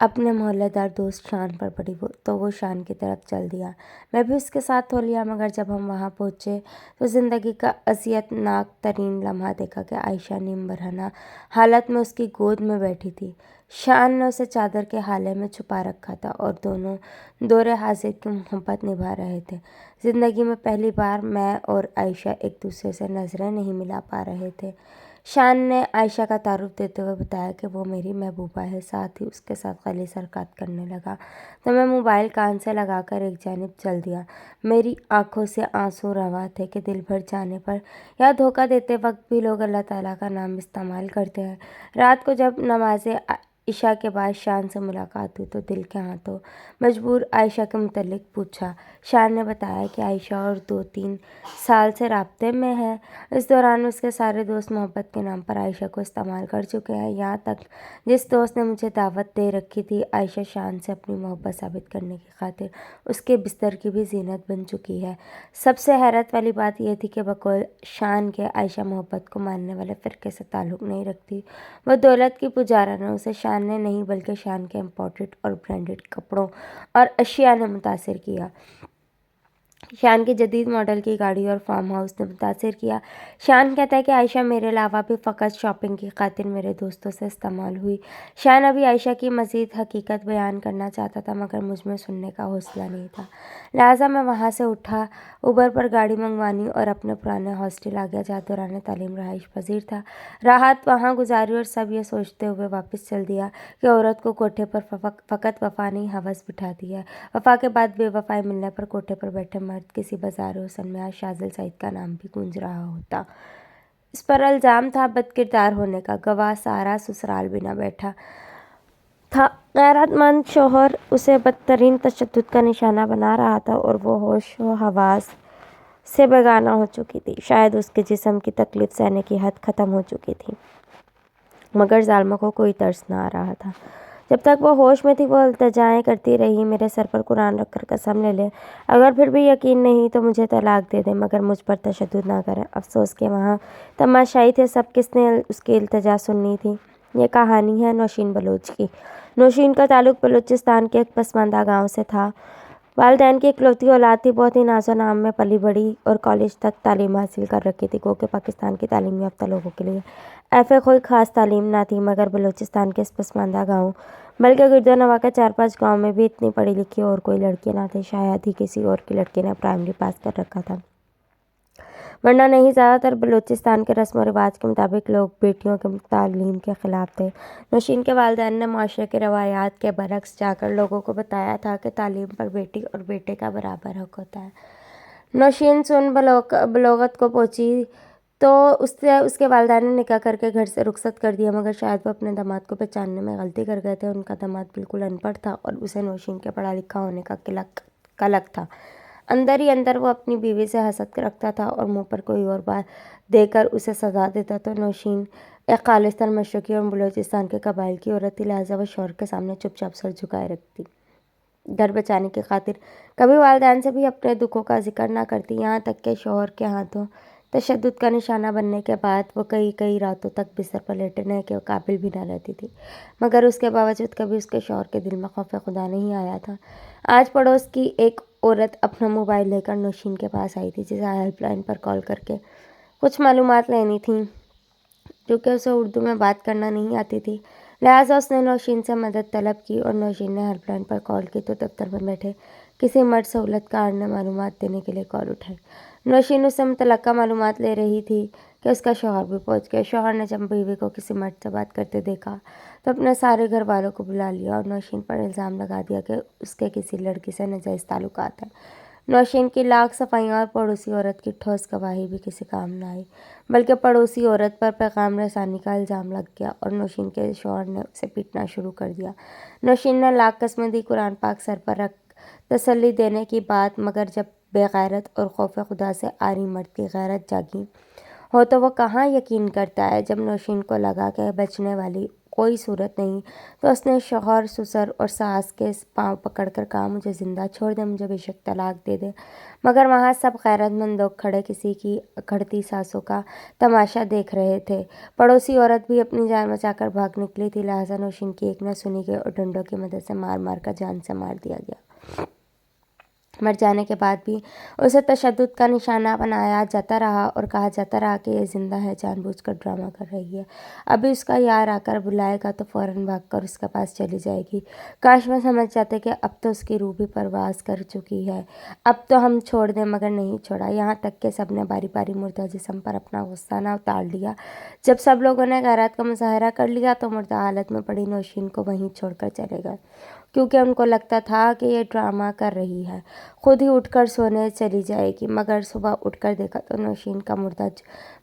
اپنے محلہ دار دوست شان پر پڑی تو وہ شان کی طرف چل دیا۔ میں بھی اس کے ساتھ ہو لیا، مگر جب ہم وہاں پہنچے تو زندگی کا اذیت ناک ترین لمحہ دیکھا کہ عائشہ نیم برہنہ حالت میں اس کی گود میں بیٹھی تھی۔ شان نے اسے چادر کے ہالے میں چھپا رکھا تھا اور دونوں دور حاضر کی محبت نبھا رہے تھے۔ زندگی میں پہلی بار میں اور عائشہ ایک دوسرے سے نظریں نہیں ملا پا رہے تھے۔ شان نے عائشہ کا تعارف دیتے ہوئے بتایا کہ وہ میری محبوبہ ہے، ساتھ ہی اس کے ساتھ غلیظ حرکات کرنے لگا تو میں موبائل کان سے لگا کر ایک جانب چل دیا۔ میری آنکھوں سے آنسو رواں تھے کہ دل بھر جانے پر یا دھوکہ دیتے وقت بھی لوگ اللہ تعالیٰ کا نام استعمال کرتے ہیں۔ رات کو جب نماز عشاء کے بعد شان سے ملاقات ہوئی تو دل کے ہاتھوں مجبور عائشہ کے متعلق پوچھا۔ شان نے بتایا کہ عائشہ اور 2-3 سال سے رابطے میں ہے۔ اس دوران اس کے سارے دوست محبت کے نام پر عائشہ کو استعمال کر چکے ہیں، یہاں تک جس دوست نے مجھے دعوت دے رکھی تھی، عائشہ شان سے اپنی محبت ثابت کرنے کی خاطر اس کے بستر کی بھی زینت بن چکی ہے۔ سب سے حیرت والی بات یہ تھی کہ بقول شان کے عائشہ محبت کو ماننے والے فرقے سے تعلق نہیں رکھتی۔ وہ دولت کی پجارن ہے۔ اسے شان نے نہیں بلکہ شان کے امپورٹڈ اور برانڈڈ کپڑوں اور اشیاء نے متاثر کیا۔ شان کی جدید ماڈل کی گاڑی اور فارم ہاؤس نے متاثر کیا۔ شان کہتا ہے کہ عائشہ میرے علاوہ بھی فقط شاپنگ کی خاطر میرے دوستوں سے استعمال ہوئی۔ شان ابھی عائشہ کی مزید حقیقت بیان کرنا چاہتا تھا، مگر مجھ میں سننے کا حوصلہ نہیں تھا، لہٰذا میں وہاں سے اٹھا، اوبر پر گاڑی منگوانی اور اپنے پرانے ہاسٹل آ گیا جہاں دوران تعلیم رہائش پذیر تھا۔ رات وہاں گزاری اور سب یہ سوچتے ہوئے واپس چل دیا کہ عورت کو کوٹھے پر فقط وفا نہیں، ہوس بٹھاتی ہے۔ وفا کے بعد بے وفائی ملنے پر کوٹھے پر بیٹھے مرد کسی بازار حسن میں آج شاذل سعید کا نام بھی گونج رہا ہوتا۔ اس پر الزام تھا بد کردار ہونے کا، گواہ سارا سسرال بھی نہ بیٹھا تھا۔ غیرت مند شوہر اسے بدترین تشدد کا نشانہ بنا رہا تھا اور وہ ہوش و حواس سے بیگانہ ہو چکی تھی۔ شاید اس کے جسم کی تکلیف سہنے کی حد ختم ہو چکی تھی، مگر ظالموں کو کوئی ترس نہ آ رہا تھا۔ جب تک وہ ہوش میں تھی وہ التجائیں کرتی رہی، میرے سر پر قرآن رکھ کر قسم لے لے، اگر پھر بھی یقین نہیں تو مجھے طلاق دے دے، مگر مجھ پر تشدد نہ کرے۔ افسوس کہ وہاں تماشائی تھے سب، کس نے اس کی التجا سننی تھی۔ یہ کہانی ہے نوشین بلوچ کی۔ نوشین کا تعلق بلوچستان کے ایک پسماندہ گاؤں سے تھا۔ والدین کی اکلوتی اولاد تھی، بہت ہی ناز و نام میں پلی بڑھی اور کالج تک تعلیم حاصل کر رکھی تھی۔ گو کہ پاکستان کی تعلیم یافتہ لوگوں کے لیے ایف کوئی خاص تعلیم نہ تھی، مگر بلوچستان کے اس پسماندہ گاؤں بلکہ گرد و نواح کے 4-5 گاؤں میں بھی اتنی پڑھی لکھی اور کوئی لڑکیاں نہ تھیں، شاید ہی کسی اور کی لڑکی نے پرائمری پاس کر رکھا تھا، ورنہ نہیں زیادہ تر بلوچستان کے رسم و رواج کے مطابق لوگ بیٹیوں کے تعلیم کے خلاف تھے۔ نوشین کے والدین نے معاشرے کے روایات کے برعکس جا کر لوگوں کو بتایا تھا کہ تعلیم پر بیٹی اور بیٹے کا برابر حق ہوتا ہے۔ نوشین سن بلوغت کو پہنچی تو اس کے والدین نے نکاح کر کے گھر سے رخصت کر دیا، مگر شاید وہ اپنے داماد کو پہچاننے میں غلطی کر گئے تھے۔ ان کا داماد بالکل ان پڑھ تھا اور اسے نوشین کے پڑھا لکھا ہونے کا قلق تھا۔ اندر ہی اندر وہ اپنی بیوی سے حسد رکھتا تھا اور منہ پر کوئی اور بات دے کر اسے سزا دیتا تو نوشین ایک خالصتاً مشرقی اور بلوچستان کے قبائل کی عورت تھی، لہٰذا وہ شوہر کے سامنے چپ چاپ سر جھکائے رکھتی، گھر بچانے کی خاطر کبھی والدین سے بھی اپنے دکھوں کا ذکر نہ کرتی، یہاں تک کہ شوہر کے ہاتھوں تشدد کا نشانہ بننے کے بعد وہ کئی راتوں تک بستر پر لیٹنے کے قابل بھی نہ رہتی تھی، مگر اس کے باوجود کبھی اس کے شوہر کے دل میں خوف خدا نہیں آیا تھا۔ آج پڑوس کی ایک عورت اپنا موبائل لے کر نوشین کے پاس آئی تھی، جسے ہیلپ لائن پر کال کر کے کچھ معلومات لینی تھیں۔ چونکہ اسے اردو میں بات کرنا نہیں آتی تھی، لہٰذا اس نے نوشین سے مدد طلب کی اور نوشین نے ہیلپ لائن پر کال کی تو دفتر میں بیٹھے کسی مرد سہولت کار نے معلومات دینے کے لیے کال اٹھائی۔ نوشین اس سے متعلقہ معلومات لے رہی تھی کہ اس کا شوہر بھی پہنچ گیا۔ شوہر نے جب بیوی کو کسی مرد سے بات کرتے دیکھا تو اپنے سارے گھر والوں کو بلا لیا اور نوشین پر الزام لگا دیا کہ اس کے کسی لڑکی سے ناجائز تعلقات ہیں۔ نوشین کی لاکھ صفائیاں اور پڑوسی عورت کی ٹھوس گواہی بھی کسی کام نہ آئی، بلکہ پڑوسی عورت پر پیغام رسانی کا الزام لگ گیا اور نوشین کے شوہر نے اسے پیٹنا شروع کر دیا۔ نوشین نے لاکھ قسمیں دی، قرآن پاک سر پر رکھ تسلی دینے کی بات، مگر جب بے غیرت اور خوف خدا سے عاری مرد کی غیرت جاگی ہو تو وہ کہاں یقین کرتا ہے۔ جب نوشین کو لگا کہ بچنے والی کوئی صورت نہیں تو اس نے شوہر سسر اور ساس کے پاؤں پکڑ کر کہا مجھے زندہ چھوڑ دے، مجھے بے شک طلاق دے دے، مگر وہاں سب غیرت مند لوگ کھڑے کسی کی اکھڑتی سانسوں کا تماشا دیکھ رہے تھے۔ پڑوسی عورت بھی اپنی جان بچا کر بھاگ نکلی تھی، لہٰذا نوشین کی ایک نہ سنی گئی اور ڈنڈوں کی مدد سے مار مار کر جان سے مار دیا گیا۔ مر جانے کے بعد بھی اسے تشدد کا نشانہ بنایا جاتا رہا اور کہا جاتا رہا کہ یہ زندہ ہے، جان بوجھ کر ڈرامہ کر رہی ہے، ابھی اس کا یار آ کر بلائے گا تو فوراً بھاگ کر اس کے پاس چلی جائے گی۔ کاش میں سمجھ جاتے کہ اب تو اس کی روح بھی پرواز کر چکی ہے، اب تو ہم چھوڑ دیں، مگر نہیں چھوڑا، یہاں تک کہ سب نے باری باری مردہ جسم پر اپنا غصہ نہ اتار لیا۔ جب سب لوگوں نے غیرت کا مظاہرہ کر لیا تو مردہ حالت میں پڑی نوشین کو وہیں چھوڑ کر چلے گئے، کیونکہ ان کو لگتا تھا کہ یہ ڈرامہ کر رہی ہے، خود ہی اٹھ کر سونے چلی جائے گی۔ مگر صبح اٹھ کر دیکھا تو نوشین کا مردہ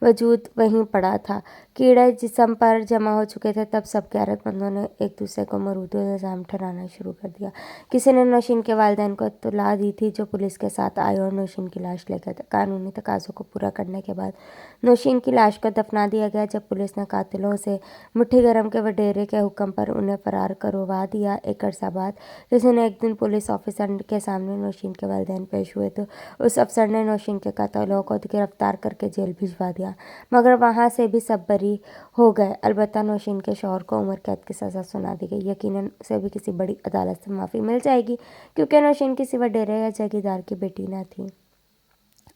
وجود وہیں پڑا تھا، کیڑے جسم پر جمع ہو چکے تھے۔ تب سب غیرت مندوں نے ایک دوسرے کو مرود الزام ٹھہرانا شروع کر دیا۔ کسی نے نوشین کے والدین کو اطلاع دی تھی، جو پولیس کے ساتھ آئے اور نوشین کی لاش لے گئے۔ قانونی تقاضوں کو پورا کرنے کے بعد نوشین کی لاش کو دفنا دیا گیا۔ جب پولیس نے قاتلوں سے مٹھی گرم کے وڈیرے کے حکم پر انہیں فرار کروا دیا، ایک عرصہ بعد کسی نے ایک دن پولیس آفیسر کے سامنے نوشین کے والدین پیش ہوئے تو اس افسر نے نوشین کے قاتلوں کو گرفتار کر کے جیل بھجوا دیا، مگر وہاں سے بھی سب بری ہو گئے۔ البتہ نوشین کے شوہر کو عمر قید کی سزا سنا دی گئی۔ یقیناً اسے بھی کسی بڑی عدالت سے معافی مل جائے گی، کیونکہ نوشین کسی وڈیرے یا جاگیردار کی بیٹی نہ تھی۔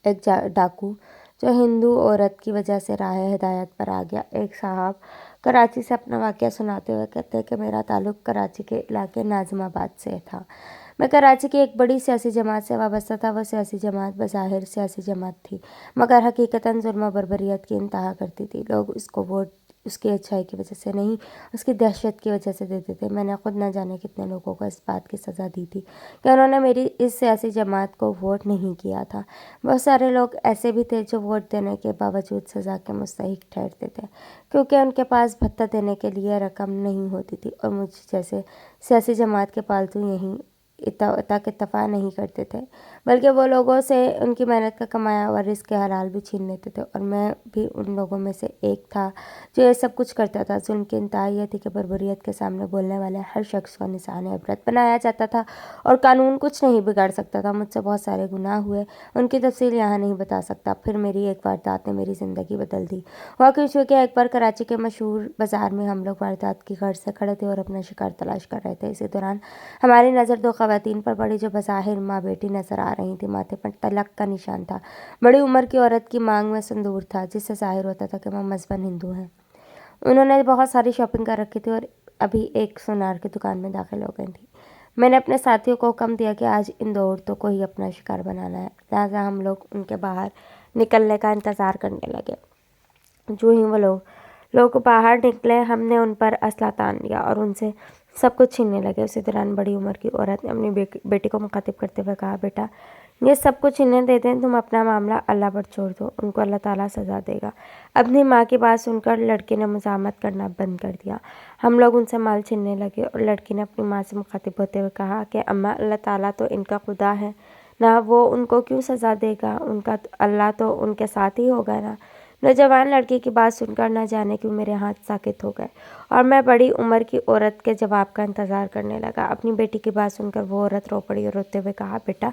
ایک ڈاکو جو ہندو عورت کی وجہ سے راہ ہدایت پر آ گیا۔ ایک صاحب کراچی سے اپنا واقعہ سناتے ہوئے کہتے ہیں کہ میرا تعلق کراچی کے علاقے ناظم آباد سے تھا۔ میں کراچی کی ایک بڑی سیاسی جماعت سے وابستہ تھا۔ وہ سیاسی جماعت بظاہر سیاسی جماعت تھی، مگر حقیقتاً ظلم و بربریت کی انتہا کرتی تھی۔ لوگ اس کو ووٹ اس کی اچھائی کی وجہ سے نہیں، اس کی دہشت کی وجہ سے دیتے تھے۔ میں نے خود نہ جانے کتنے لوگوں کو اس بات کی سزا دی تھی کہ انہوں نے میری اس سیاسی جماعت کو ووٹ نہیں کیا تھا۔ بہت سارے لوگ ایسے بھی تھے جو ووٹ دینے کے باوجود سزا کے مستحق ٹھہرتے تھے، کیونکہ ان کے پاس بھتہ دینے کے لیے رقم نہیں ہوتی تھی، اور مجھ جیسے سیاسی جماعت کے پالتو یہیں تک اتفاق نہیں کرتے تھے، بلکہ وہ لوگوں سے ان کی محنت کا کمایا ہوا رزق کے حلال بھی چھین لیتے تھے، اور میں بھی ان لوگوں میں سے ایک تھا جو یہ سب کچھ کرتا تھا۔ ظلم کی انتہا یہ تھی کہ بربریت کے سامنے بولنے والے ہر شخص کو نشان عبرت بنایا جاتا تھا، اور قانون کچھ نہیں بگاڑ سکتا تھا۔ مجھ سے بہت سارے گناہ ہوئے، ان کی تفصیل یہاں نہیں بتا سکتا۔ پھر میری ایک واردات نے میری زندگی بدل دی۔ ہوا کچھ کہ ایک بار کراچی کے مشہور بازار میں ہم لوگ واردات کی غرض سے کھڑے تھے اور اپنا شکار تلاش کر رہے تھے۔ اسی دوران ہماری نظر دو خواتین پر پڑی جو بظاہر ماں بیٹی نظر آ رہی تھیں۔ ماتھے پر تلک کا نشان تھا۔ بڑی عمر کی عورت کی مانگ میں سندور تھا، جس سے ظاہر ہوتا تھا کہ وہ مذہباً ہندو ہیں۔ انہوں نے بہت ساری شاپنگ کر رکھی تھی اور ابھی ایک سونار کی دکان میں داخل ہو گئی تھی۔ میں نے اپنے ساتھیوں کو حکم دیا کہ آج ان دو عورتوں کو ہی اپنا شکار بنانا ہے، لہٰذا ہم لوگ ان کے باہر نکلنے کا انتظار کرنے لگے۔ جو ہی وہ لوگ باہر نکلے، ہم نے ان پر اسلحہ تان لیا اور ان سے سب کچھ چھیننے لگے۔ اسی دوران بڑی عمر کی عورت نے اپنی بیٹی کو مخاطب کرتے ہوئے کہا، بیٹا یہ سب کچھ انہیں دے دیں، تم اپنا معاملہ اللہ پر چھوڑ دو، ان کو اللہ تعالیٰ سزا دے گا۔ اپنی ماں کی بات سن کر لڑکی نے مزاحمت کرنا بند کر دیا۔ ہم لوگ ان سے مال چھیننے لگے اور لڑکی نے اپنی ماں سے مخاطب ہوتے ہوئے کہا کہ اماں، اللہ تعالیٰ تو ان کا خدا ہے نا، وہ ان کو کیوں سزا دے گا، ان کا اللہ تو ان کے ساتھ ہی ہوگا نا۔ نوجوان لڑکی کی بات سن کر نہ جانے کیوں میرے ہاتھ ساکت ہو گئے اور میں بڑی عمر کی عورت کے جواب کا انتظار کرنے لگا۔ اپنی بیٹی کی بات سن کر وہ عورت رو پڑی اور روتے ہوئے کہا، بیٹا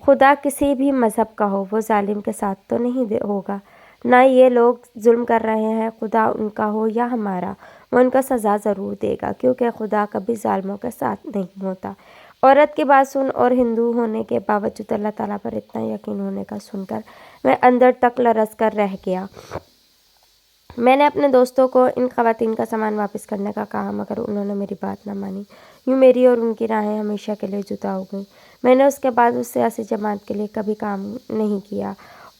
خدا کسی بھی مذہب کا ہو، وہ ظالم کے ساتھ تو نہیں ہوگا، نہ یہ لوگ ظلم کر رہے ہیں، خدا ان کا ہو یا ہمارا، وہ ان کو سزا ضرور دے گا، کیونکہ خدا کبھی ظالموں کے ساتھ نہیں ہوتا۔ عورت کی بات سن اور ہندو ہونے کے باوجود اللہ تعالیٰ پر اتنا یقین ہونے کا سن کر میں اندر تک لرز کر رہ گیا۔ میں نے اپنے دوستوں کو ان خواتین کا سامان واپس کرنے کا کہا، مگر انہوں نے میری بات نہ مانی۔ یوں میری اور ان کی راہیں ہمیشہ کے لیے جدا ہو گئیں۔ میں نے اس کے بعد اس سیاسی جماعت کے لیے کبھی کام نہیں کیا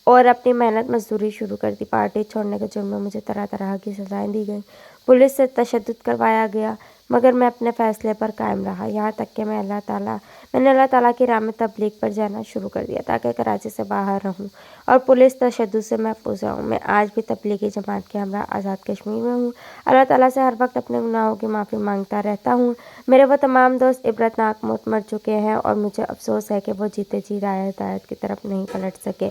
اور اپنی محنت مزدوری شروع کر دی۔ پارٹی چھوڑنے کے جرم میں مجھے طرح طرح کی سزائیں دی گئیں، پولیس سے تشدد کروایا گیا، مگر میں اپنے فیصلے پر قائم رہا، یہاں تک کہ میں نے اللہ تعالیٰ کی راہ میں تبلیغ پر جانا شروع کر دیا تاکہ کراچی سے باہر رہوں اور پولیس تشدد سے محفوظ رہوں۔ میں آج بھی تبلیغی جماعت کے ہمراہ آزاد کشمیر میں ہوں، اللہ تعالیٰ سے ہر وقت اپنے گناہوں کی معافی مانگتا رہتا ہوں۔ میرے وہ تمام دوست عبرتناک موت مر چکے ہیں اور مجھے افسوس ہے کہ وہ جیتے جی راہ ہدایت کی طرف نہیں پلٹ سکے۔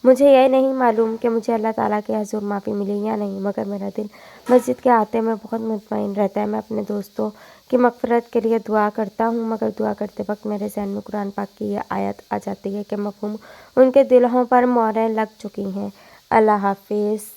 مجھے یہ نہیں معلوم کہ مجھے اللہ تعالیٰ کے حضور معافی ملی یا نہیں، مگر میرا دل مسجد کے آتے میں بہت مطمئن رہتا ہے۔ میں اپنے دوستوں کی مغفرت کے لیے دعا کرتا ہوں، مگر دعا کرتے وقت میرے ذہن میں قرآن پاک کی یہ آیت آ جاتی ہے کہ مفہوم ان کے دلوں پر مہریں لگ چکی ہیں۔ اللہ حافظ۔